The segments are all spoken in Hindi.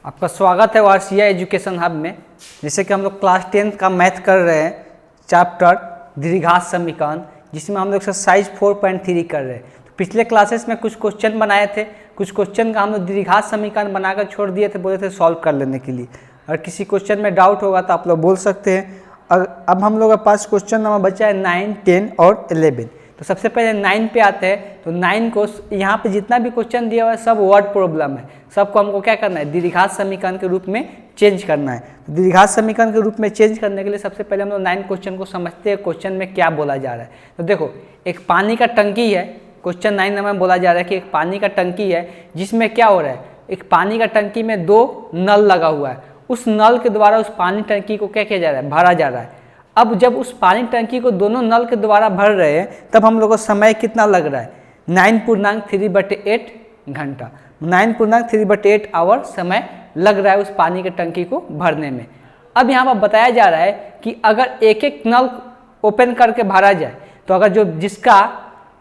आपका स्वागत है वारसिया एजुकेशन हब में। जैसे कि हम लोग क्लास 10 का मैथ कर रहे हैं, चैप्टर द्विघात समीकरण, जिसमें हम लोग एक्सरसाइज 4.3 कर रहे हैं। तो पिछले क्लासेस में कुछ क्वेश्चन बनाए थे, कुछ क्वेश्चन का हम लोग द्विघात समीकरण बनाकर छोड़ दिए थे, बोले थे सॉल्व कर लेने के लिए। अगर किसी क्वेश्चन में डाउट होगा तो आप लोग बोल सकते हैं। अब हम लोग के पास क्वेश्चन नंबर बचा है 9, 10 और 11। तो सबसे पहले 9 पे आते हैं। तो 9 को यहाँ पे जितना भी क्वेश्चन दिया हुआ है सब वर्ड प्रॉब्लम है, सबको हमको क्या करना है, द्विघात समीकरण के रूप में चेंज करना है। तो द्विघात समीकरण के रूप में चेंज करने के लिए सबसे पहले हम लोग 9 क्वेश्चन को समझते हैं, क्वेश्चन में क्या बोला जा रहा है। तो देखो, एक पानी का टंकी है। क्वेश्चन 9 नंबर में बोला जा रहा है कि एक पानी का टंकी है जिसमें क्या हो रहा है, एक पानी का टंकी में 2 नल लगा हुआ है। उस नल के द्वारा उस पानी टंकी को क्या किया जा रहा है, भरा जा रहा है। अब जब उस पानी टंकी को दोनों नल के द्वारा भर रहे हैं तब हम लोग को समय कितना लग रहा है, 9.3/8 घंटा, 9.3/8 आवर समय लग रहा है उस पानी के टंकी को भरने में। अब यहाँ पर बताया जा रहा है कि अगर एक एक नल ओपन करके भरा जाए तो अगर जिसका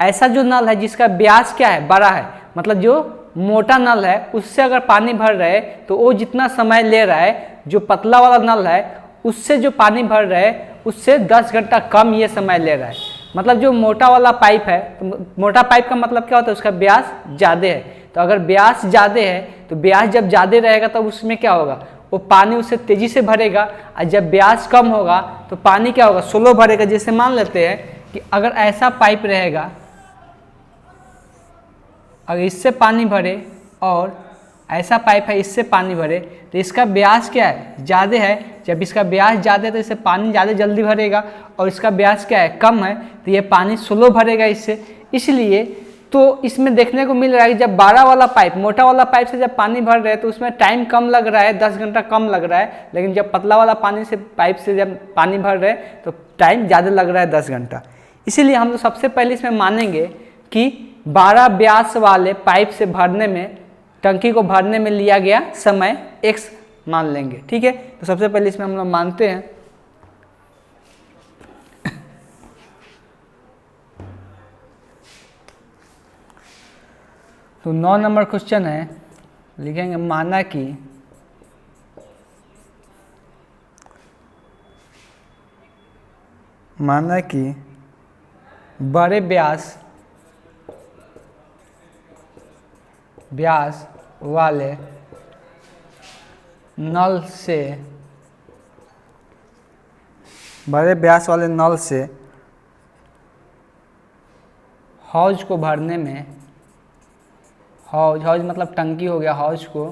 ऐसा जो नल है जिसका व्यास क्या है, बड़ा है, मतलब जो मोटा नल है उससे अगर पानी भर रहे हैं तो वो जितना समय ले रहा है, जो पतला वाला नल है उससे जो पानी भर रहे हैं उससे 10 घंटा कम ये समय ले रहा है। मतलब जो मोटा वाला पाइप है, तो मोटा पाइप का मतलब क्या होता है, उसका व्यास ज़्यादा है। तो अगर व्यास ज़्यादा है तो व्यास जब ज़्यादा रहेगा तब उसमें क्या होगा, वो पानी उससे तेज़ी से भरेगा। और जब व्यास कम होगा तो पानी क्या होगा, स्लो भरेगा। जैसे मान लेते हैं कि अगर ऐसा पाइप रहेगा, अगर इससे पानी भरे और ऐसा पाइप है इससे पानी भरे, तो इसका व्यास क्या है, ज़्यादा है। जब इसका व्यास ज़्यादा है तो इससे पानी ज़्यादा जल्दी भरेगा, और इसका व्यास क्या है, कम है, तो ये पानी स्लो भरेगा इससे। इसलिए तो इसमें देखने को मिल रहा है कि जब बड़ा वाला पाइप, मोटा वाला पाइप से जब पानी भर रहे हैं तो उसमें टाइम कम लग रहा है, 10 घंटा कम लग रहा है। लेकिन जब पतला वाला पानी से पाइप से जब पानी भर रहे हैं तो टाइम ज़्यादा लग रहा है, 10 घंटा। इसीलिए हम लोग सबसे पहले इसमें मानेंगे कि 12 व्यास वाले पाइप से भरने में, टंकी को भरने में लिया गया समय x मान लेंगे। ठीक है, तो सबसे पहले इसमें हम लोग मानते हैं। तो 9 नंबर क्वेश्चन है, लिखेंगे माना कि बड़े व्यास वाले नल से, बड़े व्यास वाले नल से हौज को भरने में, हौज मतलब टंकी हो गया, हौज को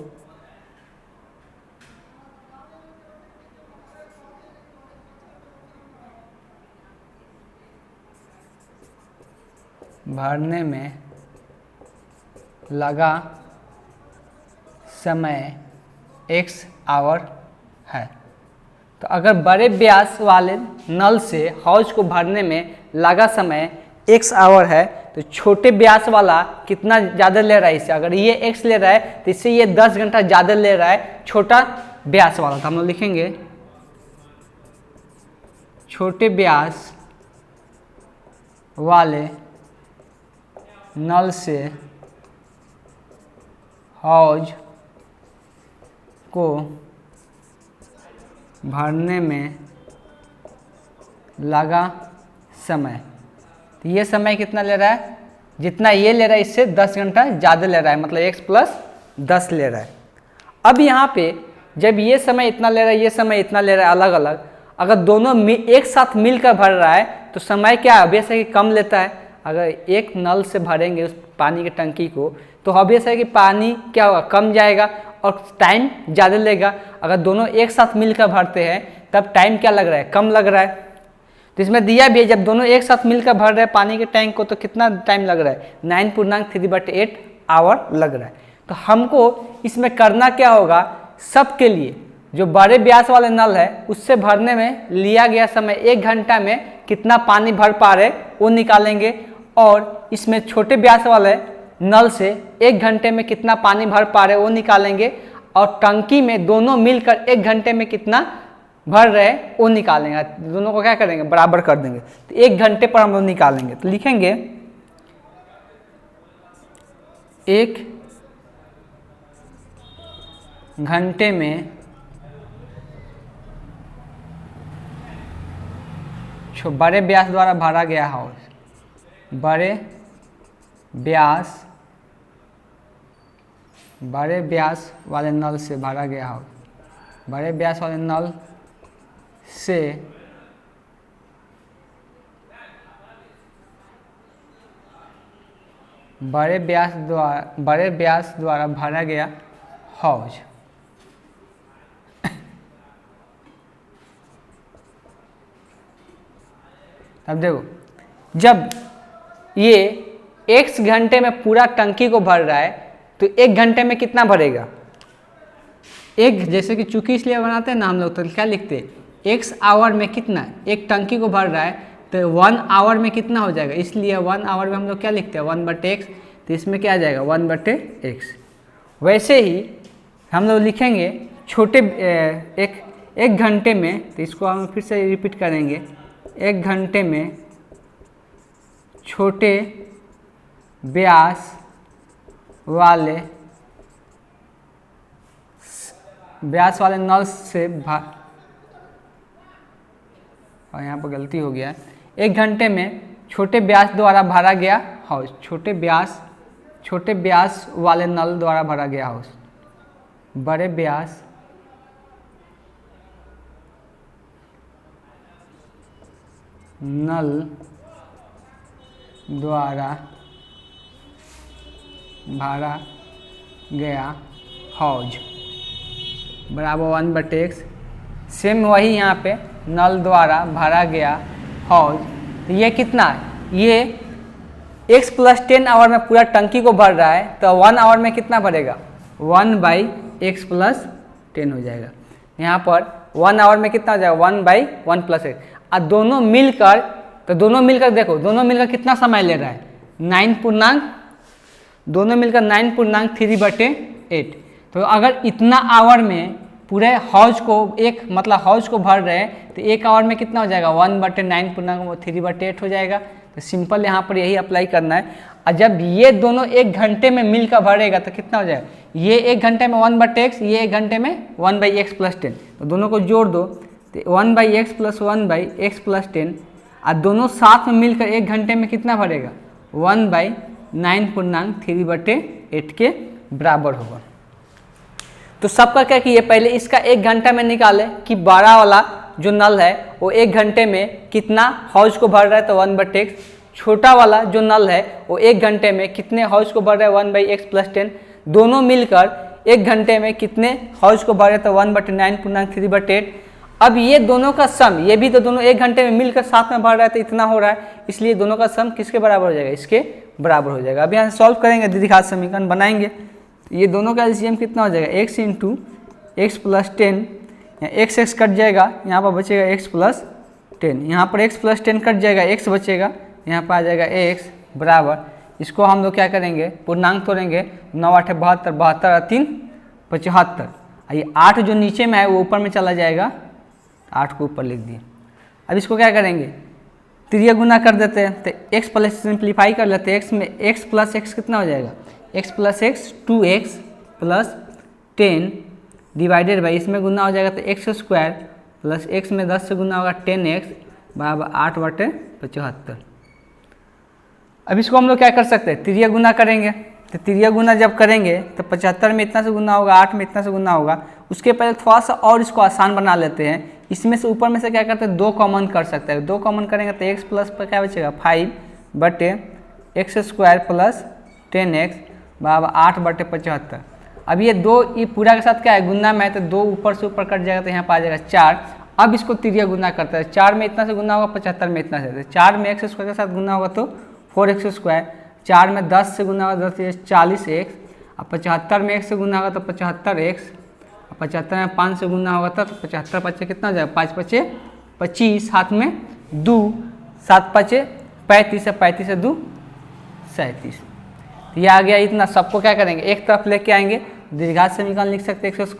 भरने में लगा समय x आवर है। तो अगर बड़े व्यास वाले नल से हौज को भरने में लगा समय x आवर है तो छोटे व्यास वाला कितना ज़्यादा ले रहा है इससे, अगर ये x ले रहा है तो इससे ये 10 घंटा ज़्यादा ले रहा है, छोटा व्यास वाला। तो हम लोग लिखेंगे छोटे व्यास वाले नल से हौज को भरने में लगा समय, तो ये समय कितना ले रहा है, जितना ये ले रहा है इससे 10 घंटा ज़्यादा ले रहा है, मतलब x + 10 ले रहा है। अब यहाँ पे जब ये समय इतना ले रहा है, ये समय इतना ले रहा है अलग अलग, अगर दोनों एक साथ मिलकर भर रहा है तो समय क्या है, ऑब्वियस है कि कम लेता है। अगर एक नल से भरेंगे उस पानी की टंकी को तो ऑब्वियस है कि पानी क्या होगा, कम जाएगा और टाइम ज़्यादा लेगा। अगर दोनों एक साथ मिलकर भरते हैं तब टाइम क्या लग रहा है, कम लग रहा है। तो इसमें दिया भी है जब दोनों एक साथ मिलकर भर रहे हैं पानी के टैंक को तो कितना टाइम लग रहा है, 9.3/8 आवर लग रहा है। तो हमको इसमें करना क्या होगा, सबके लिए जो बड़े व्यास वाले नल है उससे भरने में लिया गया समय 1 घंटा में कितना पानी भर पा रहे वो निकालेंगे, और इसमें छोटे व्यास वाले नल से 1 घंटे में कितना पानी भर पा रहे वो निकालेंगे, और टंकी में दोनों मिलकर 1 घंटे में कितना भर रहे वो निकालेंगे। दोनों को क्या करेंगे, बराबर कर देंगे। तो 1 घंटे पर हम लोग निकालेंगे। तो लिखेंगे 1 घंटे में बड़े व्यास द्वारा भरा गया हाउस, बड़े व्यास वाले नल से भरा गया हाउस, बड़े व्यास वाले नल से बड़े व्यास द्वारा भरा गया हौज। अब देखो, जब ये x घंटे में पूरा टंकी को भर रहा है तो 1 घंटे में कितना भरेगा? एक, जैसे कि चूंकि इसलिए बनाते हैं ना हम लोग, तो क्या लिखते हैं, x आवर में कितना, एक टंकी को भर रहा है तो 1 आवर में कितना हो जाएगा, इसलिए 1 आवर में हम लोग क्या लिखते हैं, 1/x, तो इसमें क्या आ जाएगा 1/x। वैसे ही हम लोग लिखेंगे छोटे एक घंटे में, तो इसको हम फिर से रिपीट करेंगे, 1 घंटे में छोटे व्यास वाले नल से और यहाँ पर गलती हो गया है, 1 घंटे में छोटे व्यास द्वारा भरा गया हाउस, छोटे व्यास वाले नल द्वारा भरा गया हाउस, बड़े व्यास नल द्वारा भरा गया हौज बराबर 1/x। सेम वही यहाँ पे नल द्वारा भरा गया हौज, तो ये कितना है, ये x + 10 आवर में पूरा टंकी को भर रहा है, तो 1 आवर में कितना भरेगा, 1/x + 10 हो जाएगा। यहाँ पर 1 आवर में कितना हो जाएगा, 1/1 + x। और दोनों मिलकर देखो, दोनों मिलकर कितना समय ले रहा है, 9.3/8। तो अगर इतना आवर में पूरे हौज को हौज को भर रहे हैं तो 1 आवर में कितना हो जाएगा, 1/9.3/8 हो जाएगा। तो सिंपल यहाँ पर यही अप्लाई करना है। और जब ये दोनों 1 घंटे में मिलकर भरेगा तो कितना हो जाएगा, ये 1 घंटे में 1/x, ये 1 घंटे में 1/x + 10, तो दोनों को जोड़ दो, तो 1/x + 1/x + 10, और दोनों साथ में मिलकर 1 घंटे में कितना भरेगा, 1/9.3/8 के बराबर होगा। तो सबका क्या कि ये पहले इसका 1 घंटा में निकाले कि बड़ा वाला जो नल है वो 1 घंटे में कितना हौज को भर रहा है, तो 1/x। छोटा वाला जो नल है वो 1 घंटे में कितने हौज को भर रहा है, 1/x + 10। दोनों मिलकर 1 घंटे में कितने हौज को भर रहे हैं, तो 1/9.3/8। अब ये दोनों का सम, ये भी तो दोनों 1 घंटे में मिलकर साथ में भर रहा है, तो इतना हो रहा है, इसलिए दोनों का सम किसके बराबर हो जाएगा, इसके बराबर हो जाएगा। अब यहाँ से सॉल्व करेंगे, द्विघात समीकरण बनाएंगे, ये दोनों का एलसीएम कितना हो जाएगा, x × x + 10, x कट जाएगा, यहाँ पर बचेगा x + 10, यहाँ पर x + 10 कट जाएगा, x बचेगा, यहाँ पर आ जाएगा x बराबर, इसको हम लोग क्या करेंगे, पूर्णांक तोड़ेंगे, 9 × 8 = 72, 72 और 3 = 75। ये 8 जो नीचे में है वो ऊपर में चला जाएगा, 8 को ऊपर लिख दिए। अब इसको क्या करेंगे, त्रिया गुना कर देते हैं, तो x प्लस सिंप्लीफाई कर लेते हैं, x में x + x कितना हो जाएगा, x + x 2x + 10 divided by, इसमें गुना हो जाएगा तो x² + x में 10 से गुना होगा 10x बराबर 8/75। अब इसको हम लोग क्या कर सकते हैं, त्रिया गुना करेंगे, तो त्रिया गुना जब करेंगे तो 75 में इतना से गुना होगा, 8 में इतना से गुना होगा। उसके पहले थोड़ा सा और इसको आसान बना लेते हैं, इसमें से ऊपर में से क्या करते हैं, 2 कॉमन कर सकते हैं, 2 कॉमन करेंगे तो x प्लस पर क्या बचेगा 5/x² + 10x बराबर 8/75। अब ये 2 ये पूरा के साथ क्या है, गुना में है, तो 2 ऊपर से ऊपर कट जाएगा, तो यहाँ पर आ जाएगा 4। अब इसको त्रिया गुना करता है, 4 में इतना से गुना होगा, 75 में इतना से, तो 4 में x² के साथ गुना होगा तो 4x², 4 में 10 से गुना होगा 10 40x, और 75 में 1 से गुना होगा तो 75x, 75 में 5 से गुना होगा तो 75 5 कितना हो जाएगा, 5 5 25, हाथ में 2, 7 5 35, 35 से 2 37। ये आ गया इतना। सबको क्या करेंगे, एक तरफ लेके आएंगे, द्विघात समीकरण लिख सकते हैं, x²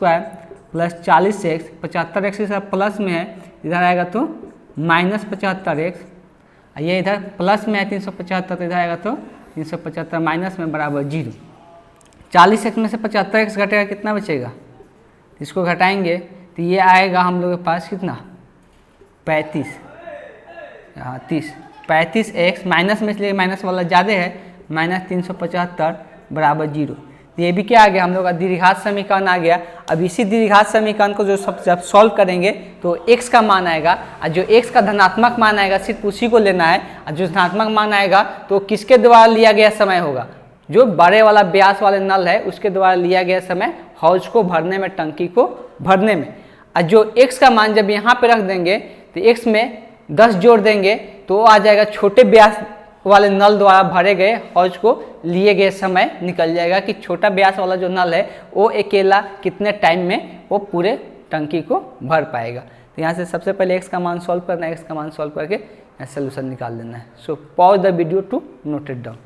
+ 40x, 75x के साथ प्लस में है, इधर आएगा तो -75x, ये इधर प्लस में है 375, तो इधर आएगा तो 375 माइनस में बराबर 0। 40x में से 75x घटेगा, कितना बचेगा इसको घटाएंगे तो ये आएगा हम लोग के पास कितना 35, हाँ 30, 35x माइनस में, इसलिए माइनस वाला ज़्यादा है, -375 बराबर 0। तो ये भी क्या आ गया हम लोग का द्विघात समीकरण आ गया। अब इसी द्विघात समीकरण को जो जब सॉल्व करेंगे तो x का मान आएगा, और जो x का धनात्मक मान आएगा सिर्फ उसी को लेना है, और जो धनात्मक मान आएगा तो किसके द्वारा लिया गया समय होगा, जो बड़े वाला व्यास वाले नल है उसके द्वारा लिया गया समय हौज को भरने में, टंकी को भरने में। और जो x का मान जब यहाँ पे रख देंगे तो x में 10 जोड़ देंगे तो आ जाएगा छोटे व्यास वाले नल द्वारा भरे गए हौज को लिए गए समय निकल जाएगा कि छोटा व्यास वाला जो नल है वो अकेला कितने टाइम में वो पूरे टंकी को भर पाएगा। तो यहाँ से सबसे पहले x का मान सॉल्व करना है, x का मान सॉल्व करके यहाँ सोल्यूशन निकाल देना है। So pause the video to note it down.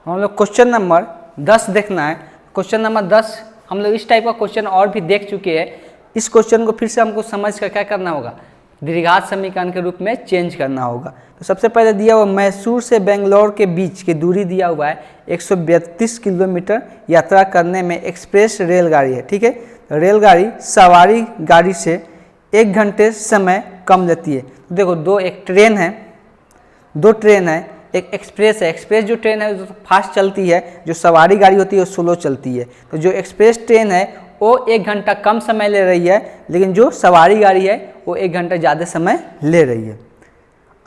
हम लोग क्वेश्चन नंबर 10 देखना है। क्वेश्चन नंबर 10 हम लोग इस टाइप का क्वेश्चन और भी देख चुके हैं। इस क्वेश्चन को फिर से हमको समझ कर क्या करना होगा, द्विघात समीकरण के रूप में चेंज करना होगा। तो सबसे पहले दिया हुआ मैसूर से बेंगलोर के बीच की दूरी दिया हुआ है 132 किलोमीटर यात्रा करने में एक्सप्रेस रेलगाड़ी है, ठीक है। तो रेलगाड़ी सवारी गाड़ी से 1 घंटे समय कम लेती है। तो देखो दो ट्रेन है, एक एक्सप्रेस है। एक्सप्रेस जो ट्रेन है वो फास्ट चलती है, जो सवारी गाड़ी होती है वो स्लो चलती है। तो जो एक्सप्रेस ट्रेन है वो 1 घंटा कम समय ले रही है, लेकिन जो सवारी गाड़ी है वो 1 घंटा ज़्यादा समय ले रही है।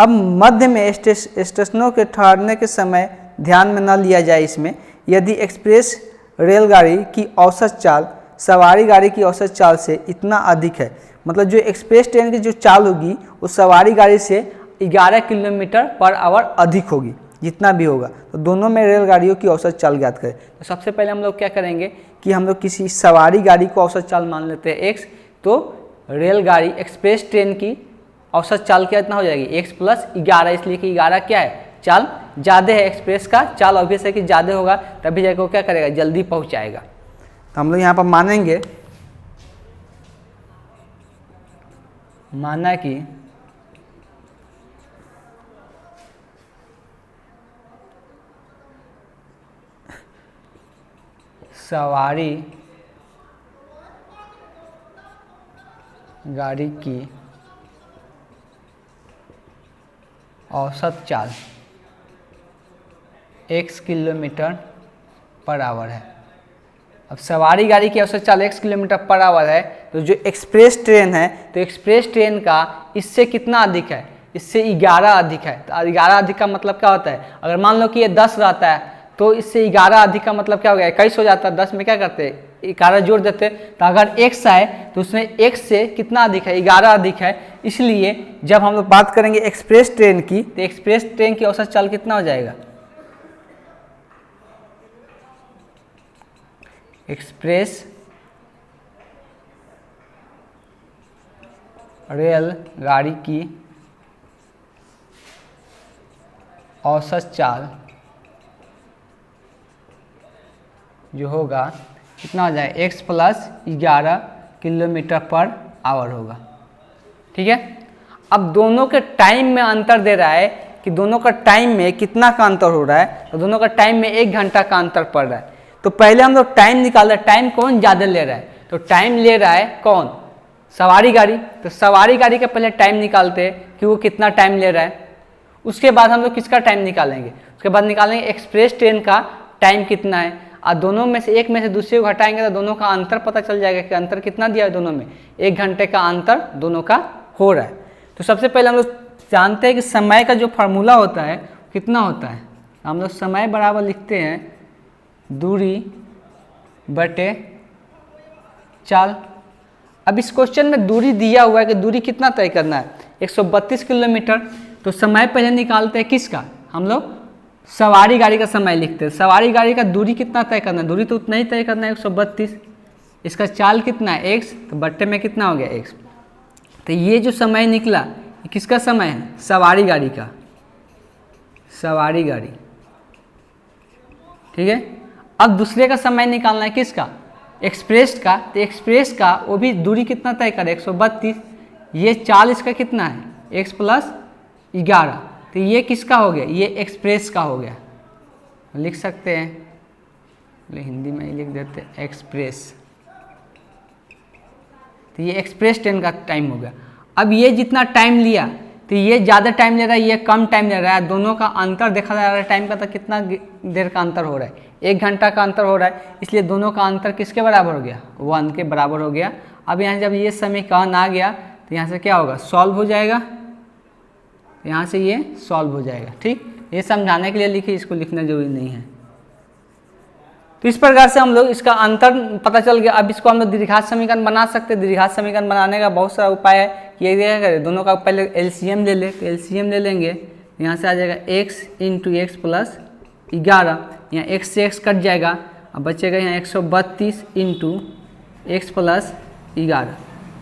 अब मध्य में स्टेशनों के ठहरने के समय ध्यान में न लिया जाए। इसमें यदि एक्सप्रेस रेलगाड़ी की औसत चाल सवारी गाड़ी की औसत चाल से इतना अधिक है, मतलब जो एक्सप्रेस ट्रेन की जो चाल होगी वो सवारी गाड़ी से 11 किलोमीटर पर आवर अधिक होगी, जितना भी होगा। तो दोनों में रेलगाड़ियों की औसत चाल ज्ञात करें। तो सबसे पहले हम लोग क्या करेंगे कि हम लोग किसी सवारी गाड़ी को औसत चाल मान लेते हैं x, तो रेलगाड़ी एक्सप्रेस ट्रेन की औसत चाल क्या इतना हो जाएगी x + 11, इसलिए कि 11 क्या है चाल ज़्यादा है, एक्सप्रेस का चाल ऑब्वियस है कि ज़्यादा होगा, तभी जाकर वो क्या करेगा जल्दी पहुँचाएगा। तो हम लोग यहाँ पर मानेंगे, माना कि सवारी गाड़ी की औसत चाल x किलोमीटर पर आवर है। अब सवारी गाड़ी की औसत चाल x किलोमीटर पर आवर है, तो जो एक्सप्रेस ट्रेन है तो एक्सप्रेस ट्रेन का इससे कितना अधिक है, इससे 11 अधिक है। तो 11 अधिक का मतलब क्या होता है, अगर मान लो कि ये 10 रहता है तो इससे 11 अधिक का मतलब क्या हो गया 21 हो जाता है। 10 में क्या करते हैं 11 जोड़ देते, तो अगर x आए तो उसमें x से कितना अधिक है 11 अधिक है। इसलिए जब हम लोग बात करेंगे एक्सप्रेस ट्रेन की, तो एक्सप्रेस ट्रेन की औसत चाल कितना हो जाएगा, एक्सप्रेस रेल गाड़ी की औसत चाल जो होगा कितना हो जाए x + 11 किलोमीटर पर आवर होगा, ठीक है। अब दोनों के टाइम में अंतर दे रहा है कि दोनों का टाइम में कितना का अंतर हो रहा है, तो दोनों का टाइम में 1 घंटा का अंतर पड़ रहा है। तो पहले हम लोग टाइम निकाल रहे हैं, टाइम कौन ज़्यादा ले रहा है, तो टाइम ले रहा है कौन सवारी गाड़ी। तो सवारी गाड़ी का पहले टाइम निकालते हैं कि वो कितना टाइम ले रहा है, उसके बाद हम लोग किसका टाइम निकालेंगे, उसके बाद निकालेंगे एक्सप्रेस ट्रेन का टाइम कितना है, और दोनों में से एक में से दूसरे को हटाएंगे तो दोनों का अंतर पता चल जाएगा कि अंतर कितना दिया है दोनों में, 1 घंटे का अंतर दोनों का हो रहा है। तो सबसे पहले हम लोग जानते हैं कि समय का जो फार्मूला होता है कितना होता है, हम लोग समय बराबर लिखते हैं दूरी बटे चाल। अब इस क्वेश्चन में दूरी दिया हुआ है कि दूरी कितना तय करना है 132 किलोमीटर। तो समय पहले निकालते हैं किसका, हम लोग सवारी गाड़ी का समय लिखते हैं। सवारी गाड़ी का दूरी कितना तय करना है, दूरी तो उतना ही तय करना है 132, इसका चाल कितना है x, तो बट्टे में कितना हो गया x। तो ये जो समय निकला ये किसका समय है, सवारी गाड़ी का, सवारी गाड़ी, ठीक है। अब दूसरे का समय निकालना है किसका, एक्सप्रेस का। तो एक्सप्रेस का वो भी दूरी कितना तय करे 132, ये चाल इसका कितना है x + 11, तो ये किसका हो गया, ये एक्सप्रेस का हो गया, लिख सकते हैं, हिंदी में ही लिख देते हैं एक्सप्रेस। तो ये एक्सप्रेस ट्रेन का टाइम हो गया। अब ये जितना टाइम लिया तो ये ज़्यादा टाइम ले रहा है, ये कम टाइम ले रहा है, दोनों का अंतर देखा जा रहा है टाइम का, तो कितना देर का अंतर हो रहा है, 1 घंटा का अंतर हो रहा है, इसलिए दोनों का अंतर किसके बराबर हो गया, 1 के बराबर हो गया। अब यहाँ जब ये समीकरण आ गया तो यहाँ से क्या होगा, सॉल्व हो जाएगा, यहाँ से ये सॉल्व हो जाएगा। ठीक, ये समझाने के लिए लिखी, इसको लिखना जरूरी नहीं है। तो इस प्रकार से हम लोग इसका अंतर पता चल गया। अब इसको हम लोग द्विघात समीकरण बना सकते हैं। द्विघात समीकरण बनाने का बहुत सारा उपाय है कि ये क्या करें, दोनों का पहले एलसीएम ले ले, तो एलसीएम ले लेंगे, यहाँ से आ जाएगा x इंटू एक्स प्लस 11, यहाँ x से x कट जाएगा, अब बचेगा यहाँ 132 इंटू एक्स प्लस 11,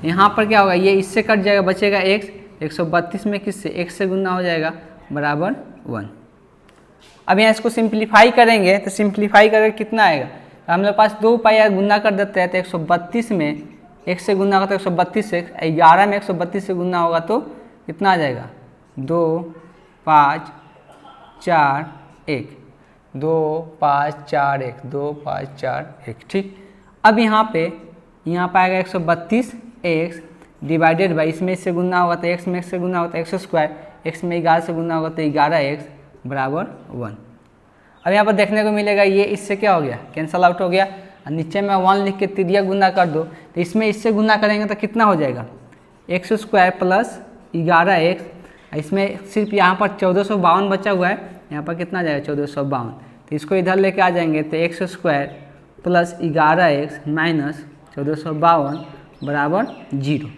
यहाँ पर क्या होगा, ये इससे कट जाएगा, बचेगा x, 132 में किससे, x से गुना हो जाएगा, बराबर 1। अब यहाँ इसको सिंप्लीफाई करेंगे तो सिंप्लीफाई करके कितना आएगा, तो हम लोग पास 2 उपाय है, गुना कर देते हैं, तो 132 में x से गुना होगा तो 132 से, 11 में 132 से गुना होगा तो कितना आ जाएगा, 2 5 4 1, 2 5 4 1, 2 5 4 1। ठीक, अब यहाँ पे आएगा 132 x डिवाइडेड बाई, इसमें इससे गुना होगा तो x में x से गुना होगा तो एक्स स्क्वायर, x में 11 से गुना होगा तो 11x बराबर 1। अब यहाँ पर देखने को मिलेगा ये इससे क्या हो गया, कैंसल आउट हो गया, और नीचे में 1 लिख के तिरिया गुना कर दो, तो इसमें इससे गुना करेंगे तो कितना हो जाएगा, एक्स स्क्वायर प्लस 11x, इसमें सिर्फ यहाँ पर 1452 बचा हुआ है, यहाँ पर कितना आ जाएगा 1452, तो इसको इधर लेके आ जाएंगे तो x square plus 11x minus 1452 बराबर 0।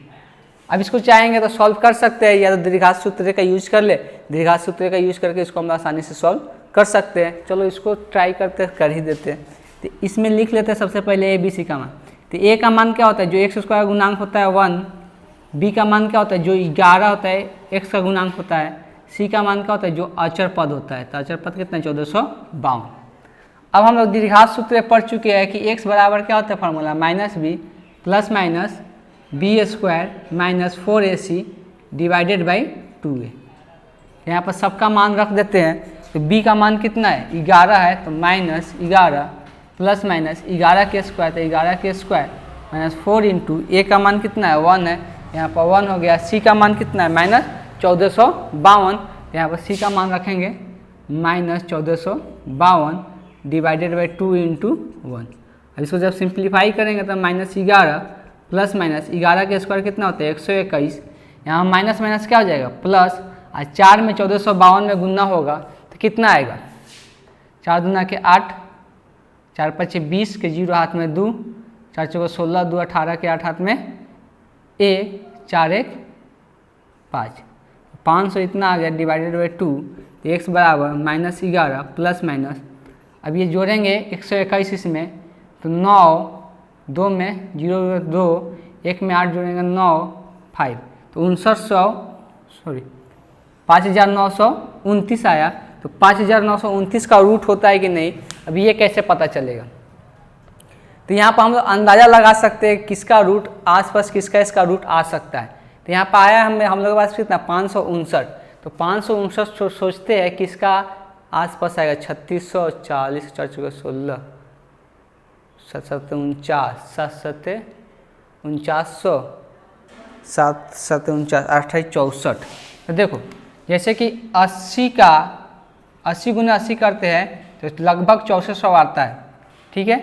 अब इसको चाहेंगे तो सॉल्व कर सकते हैं, या तो द्विघात सूत्र का यूज कर ले, द्विघात सूत्र का यूज करके इसको हम आसानी से सॉल्व कर सकते हैं। चलो इसको ट्राई करते कर ही देते हैं। तो इसमें लिख लेते हैं सबसे पहले ए बी सी का मान। तो ए का मान क्या होता है, जो एक्स स्क्वायर गुणांक होता है 1, बी का मान क्या होता है, जो 11 होता है एक्स का गुणांक होता है, सी का मान क्या होता है, जो अचर पद होता है, तो अचर पद कितना है 1452। अब हम लोग द्विघात सूत्र पढ़ चुके हैं कि एक्स बराबर क्या होता है formula, minus B plus minus B square minus 4ac divided by 2a। यहाँ पर सबका मान रख देते हैं, तो b का मान कितना है 11 है, तो माइनस 11 प्लस माइनस 11 के स्क्वायर, तो 11 के स्क्वायर माइनस 4 इंटू ए का मान कितना है 1 है, यहाँ पर 1 हो गया। सी का मान कितना है माइनस 1452, यहाँ पर सी का मान रखेंगे माइनस 1452 डिवाइडेड बाई 2 इंटू 1। अब इसको जब सिंप्लीफाई करेंगे तो माइनस 11 प्लस माइनस 11 के स्क्वायर कितना होता है 121, यहाँ माइनस माइनस क्या हो जाएगा प्लस, और 4 में 1452 में गुना होगा तो कितना आएगा, 4 दूना के 8, 4 5 20 के 0 हाथ में 2, 4 चौको 16, 2 18 के 8 हाथ में a, 4 1 5, 500 इतना आ गया डिवाइडेड बाई 2, तो x बराबर माइनस 11 प्लस माइनस, अब ये जोड़ेंगे 121 इसमें, तो 9 2 में 0 2, 1 में 8 जोड़ेंगे 9 5, तो 5929 आया। तो 5929 का रूट होता है कि नहीं, अब ये कैसे पता चलेगा, तो यहाँ पर हम लोग अंदाज़ा लगा सकते हैं किसका रूट आसपास किसका इसका रूट आ सकता है। तो यहाँ पर आया हम लोग के पास कितना 559, तो 559 सोचते हैं किसका आसपास आएगा 3640, 4 चौके 16, 7 7 49, 7 7 4900, 7 7 49, 28 64। तो देखो जैसे कि 80 का 80 गुना 80 करते हैं तो लगभग 6400 आता है, ठीक है।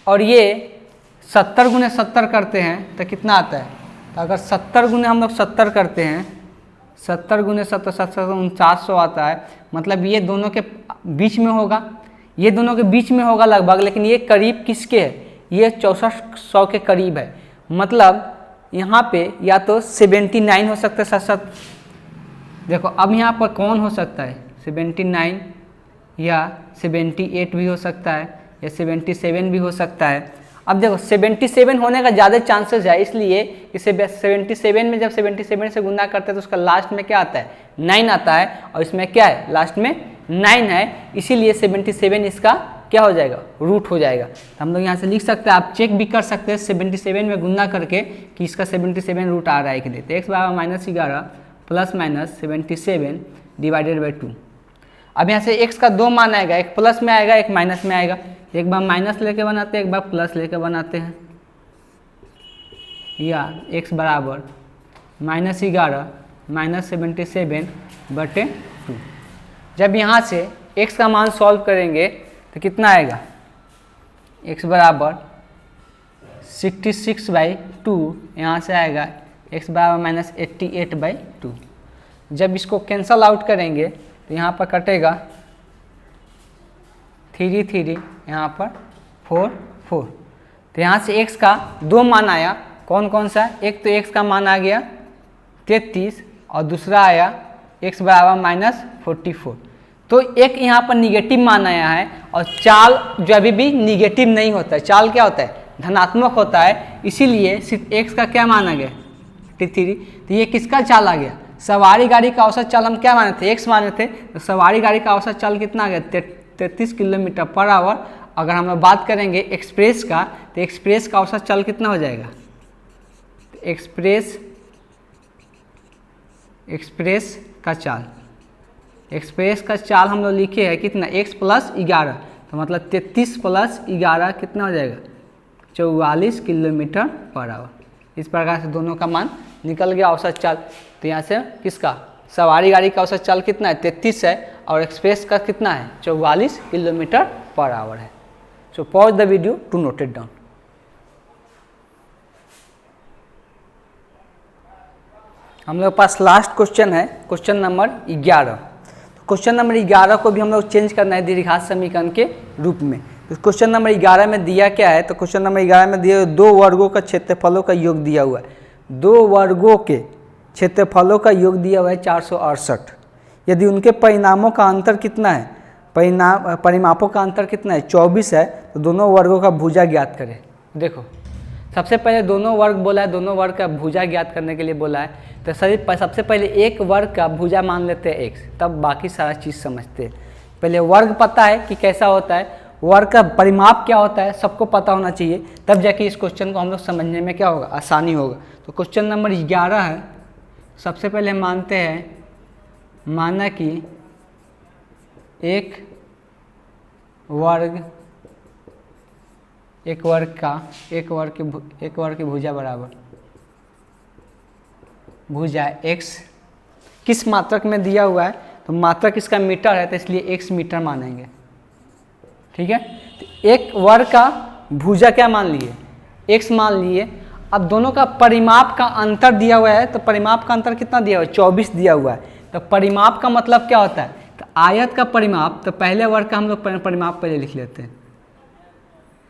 और ये 70 गुने 70 करते हैं तो कितना आता है, तो अगर 70 गुने हम लोग 70 करते हैं, 70 गुने 70 7 4900 आता है, मतलब ये दोनों के बीच में होगा, ये दोनों के बीच में होगा लगभग, लेकिन ये करीब किसके है, ये 6400 के करीब है। मतलब यहाँ पे या तो 79 हो सकता है 7 7, देखो अब यहाँ पर कौन हो सकता है 79 या 78 भी हो सकता है या 77 भी हो सकता है। अब देखो 77 होने का ज़्यादा चांसेस है, इसलिए इसे 77 में जब 77 से गुना करते हैं तो उसका लास्ट में क्या आता है 9 आता है, और इसमें क्या है लास्ट में 9 है, इसीलिए 77 इसका क्या हो जाएगा रूट हो जाएगा। तो हम लोग यहाँ से लिख सकते हैं, आप चेक भी कर सकते हैं 77 में गुना करके कि इसका 77 रूट आ रहा है कि नहीं। तो x बराबर -11 प्लस माइनस 77 डिवाइडेड बाई 2। अब यहाँ से x का दो मान आएगा, एक प्लस में आएगा एक माइनस में आएगा। एक बार माइनस लेके बनाते हैं, एक बार प्लस लेके बनाते हैं। या x बराबर -11 -77/2। जब यहाँ से x का मान सॉल्व करेंगे तो कितना आएगा, x बराबर 66/2, यहाँ से आएगा x बराबर -88/2। जब इसको कैंसल आउट करेंगे तो यहाँ पर कटेगा 3 3, यहाँ पर 4 4। तो यहाँ से x का दो मान आया, कौन कौन सा, एक तो x का मान आ गया 33 और दूसरा आया x बराबर -44। तो एक यहाँ पर निगेटिव मान आया है, और चाल जो अभी भी निगेटिव नहीं होता है, चाल क्या होता है, धनात्मक होता है, इसीलिए सिर्फ x का क्या मान आ गया 33। तो ये किसका चाल आ गया, सवारी गाड़ी का औसत चाल हम क्या माने थे, x माने थे। तो सवारी गाड़ी का औसत चाल कितना आ गया 33 किलोमीटर/आवर। अगर हम लोग बात करेंगे एक्सप्रेस का, तो एक्सप्रेस का औसत चाल कितना हो जाएगा, एक्सप्रेस का चाल हम लोग लिखे हैं कितना, x + 11, तो मतलब 33 + 11 कितना हो जाएगा 44 किलोमीटर/आवर। इस प्रकार से दोनों का मान निकल गया औसत चाल। तो यहाँ से किसका, सवारी गाड़ी का औसत चाल कितना है 33 है, और एक्सप्रेस का कितना है 44 किलोमीटर/आवर है। So pause the video to note it down. हम लोग पास लास्ट क्वेश्चन है, क्वेश्चन नंबर 11। क्वेश्चन नंबर 11 को भी हम लोग चेंज करना है द्विघात समीकरण के रूप में। तो क्वेश्चन नंबर 11 में दिया क्या है, तो क्वेश्चन नंबर 11 में दिया दो वर्गों का क्षेत्रफलों का योग दिया हुआ है। दो वर्गों के क्षेत्रफलों का योग दिया हुआ है 468। यदि उनके परिणामों का अंतर कितना है, परिमापों का अंतर कितना है 24 है, तो दोनों वर्गों का भुजा ज्ञात करें। देखो सबसे पहले दोनों वर्ग बोला है, दोनों वर्ग का भुजा ज्ञात करने के लिए बोला है। तो सबसे पहले एक वर्ग का भुजा मान लेते हैं x, तब बाकी सारा चीज़ समझते हैं। पहले वर्ग पता है कि कैसा होता है, वर्ग का परिमाप क्या होता है सबको पता होना चाहिए, तब जाके इस क्वेश्चन को हम लोग समझने में क्या होगा, आसानी होगा। तो क्वेश्चन नंबर 11 है, सबसे पहले मानते हैं, माना कि एक वर्ग की भुजा बराबर भुजा x किस मात्रक में दिया हुआ है, तो मात्रक इसका मीटर है, तो इसलिए x मीटर मानेंगे। ठीक है, तो एक वर्ग का भुजा क्या मान लिए, x मान लिए। अब दोनों का परिमाप का अंतर दिया हुआ है, तो परिमाप का अंतर कितना दिया हुआ है 24 दिया हुआ है। तो परिमाप का मतलब क्या होता है, तो आयत का परिमाप। तो पहले वर्ग का हम लोग परिमाप पहले लिख लेते हैं,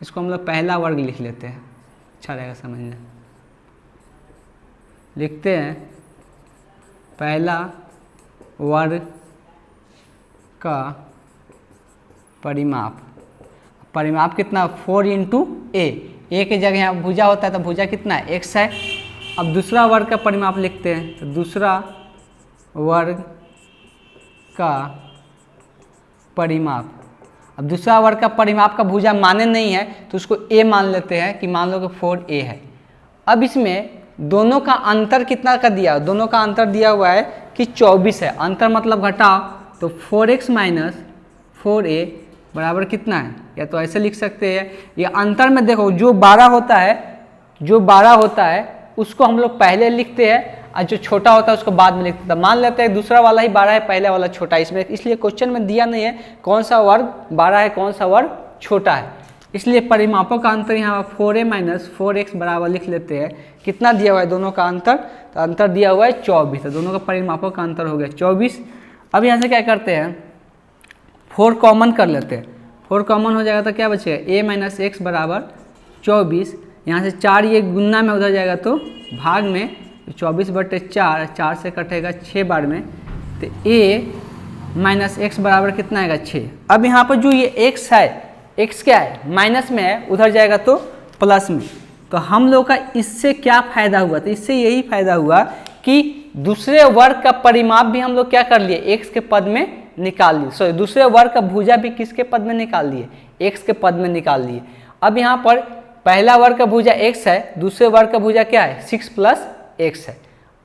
इसको हम लोग पहला वर्ग लिख लेते हैं, अच्छा रहेगा समझने। लिखते हैं पहला वर्ग का परिमाप। परिमाप कितना 4 × a के जगह यहाँ भुजा होता है, तो भुजा कितना है x है। अब दूसरा वर्ग का परिमाप लिखते हैं, तो दूसरा वर्ग का परिमाप। अब दूसरा वर्ग का परिमाप का भुजा माने नहीं है, तो उसको a मान लेते हैं, कि मान लो कि 4a है। अब इसमें दोनों का अंतर कितना का दिया, दोनों का अंतर दिया हुआ है कि 24 है। अंतर मतलब घटाओ, तो 4x - 4a बराबर कितना है, या तो ऐसे लिख सकते हैं, या अंतर में देखो जो 12 होता है उसको हम लोग पहले लिखते हैं, और जो छोटा होता है उसको बाद में लिखते हैं। मान लेते हैं दूसरा वाला ही 12 है, पहले वाला छोटा है, इसमें इसलिए क्वेश्चन में दिया नहीं है कौन सा वर्ग 12 है कौन सा वर्ग छोटा है, इसलिए परिमापों का अंतर यहाँ 4a - 4x बराबर लिख लेते हैं। कितना दिया हुआ है दोनों का अंतर, तो अंतर दिया हुआ है 24, तो दोनों का परिमापों का अंतर हो गया 24। अब यहाँ से क्या करते हैं, 4 कॉमन कर लेते हैं, 4 कॉमन हो जाएगा तो क्या बचेगा a - x बराबर 24। यहाँ से 4 ये गुना में उधर जाएगा तो भाग में, 24/4, 4 से कटेगा 6 बार में, तो a - x बराबर कितना आएगा 6। अब यहाँ पर जो ये x है, x क्या है माइनस में है, उधर जाएगा तो प्लस में। तो हम लोग का इससे क्या फ़ायदा हुआ, तो इससे यही फ़ायदा हुआ कि दूसरे वर्ग का परिमाप भी हम लोग क्या कर लिए x के पद में निकाल लिए, सॉरी दूसरे वर्ग का भुजा भी किसके पद में निकाल लिए, x के पद में निकाल लिए। अब यहाँ पर पहला वर्ग का भुजा x है, दूसरे वर्ग का भुजा क्या है 6 + x है।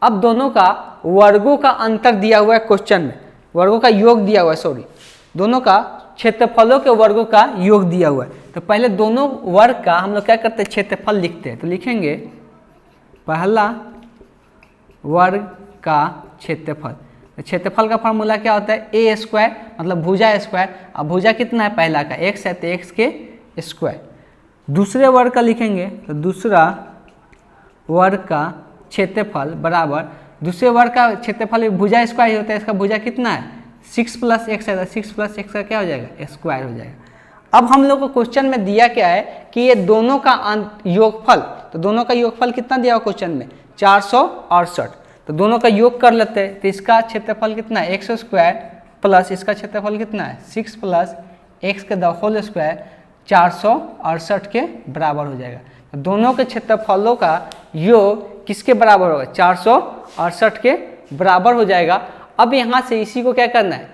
अब दोनों का वर्गों का अंतर दिया हुआ है क्वेश्चन में, वर्गों का योग दिया हुआ है, सॉरी, दोनों का क्षेत्रफलों के वर्गों का योग दिया हुआ है। तो पहले दोनों वर्ग का हम लोग क्या करते हैं, क्षेत्रफल लिखते हैं। तो लिखेंगे पहला वर्ग का क्षेत्रफल। तो क्षेत्रफल का फॉर्मूला क्या होता है, ए स्क्वायर, मतलब भुजा स्क्वायर। अब भुजा कितना है पहला का, x है, तो x के स्क्वायर। दूसरे वर्ग का लिखेंगे तो दूसरा वर्ग का क्षेत्रफल बराबर, दूसरे वर्ग का क्षेत्रफल भुजा स्क्वायर होता है, इसका भुजा कितना है 6 + x है, 6 + x का क्या हो जाएगा, स्क्वायर हो जाएगा। अब हम लोग को क्वेश्चन में दिया क्या है कि ये दोनों का योगफल, तो दोनों का योगफल कितना दिया हुआ क्वेश्चन में 468। तो दोनों का योग कर लेते हैं, तो इसका क्षेत्रफल कितना है x² प्लस इसका क्षेत्रफल कितना है 6 + x का होल स्क्वायर 468 के बराबर हो जाएगा। तो दोनों के क्षेत्रफलों का योग किसके बराबर होगा, 468 के बराबर हो जाएगा। अब यहाँ से इसी को क्या करना है,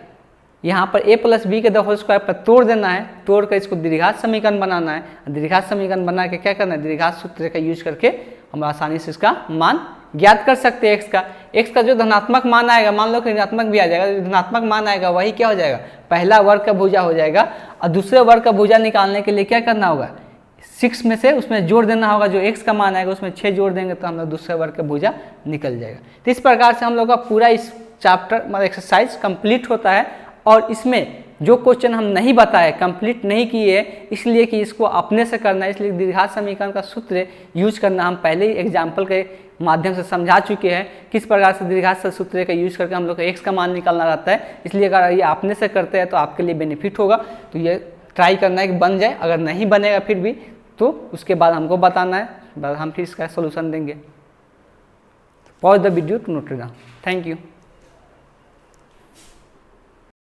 यहाँ पर a + b के होल स्क्वायर पर तोड़ देना है, तोड़ कर इसको द्विघात समीकरण बनाना है। द्विघात समीकरण बना के क्या करना है, द्विघात सूत्र का यूज करके हम आसानी से इसका मान ज्ञात कर सकते हैं। x का जो धनात्मक मान आएगा, मान लो कि ऋणात्मक भी आ जाएगा, जो धनात्मक मान आएगा वही क्या हो जाएगा, पहला वर्ग का भुजा हो जाएगा। और दूसरे वर्ग का भुजा निकालने के लिए क्या करना होगा, 6 में से उसमें जोड़ देना होगा, जो x का मान आएगा उसमें 6 जोड़ देंगे तो हम लोग दूसरे वर्ग का भुजा निकल जाएगा। तो इस प्रकार से हम लोग का पूरा इस चैप्टर मतलब एक्सरसाइज कंप्लीट होता है। और इसमें जो क्वेश्चन हम नहीं बताए, कंप्लीट नहीं किए, इसलिए कि इसको अपने से करना है, इसलिए द्विघात समीकरण का सूत्र यूज करना हम पहले ही एग्जाम्पल के माध्यम से समझा चुके हैं, किस प्रकार से द्विघात सूत्र का यूज करके हम लोग को x का मान निकालना रहता है। इसलिए अगर ये अपने से करते हैं तो आपके लिए बेनिफिट होगा। तो ये ट्राई करना है कि बन जाए, अगर नहीं बनेगा फिर भी तो उसके बाद हमको बताना है, हम फिर इसका सोल्यूशन देंगे। Pause the video to note down. Thank you.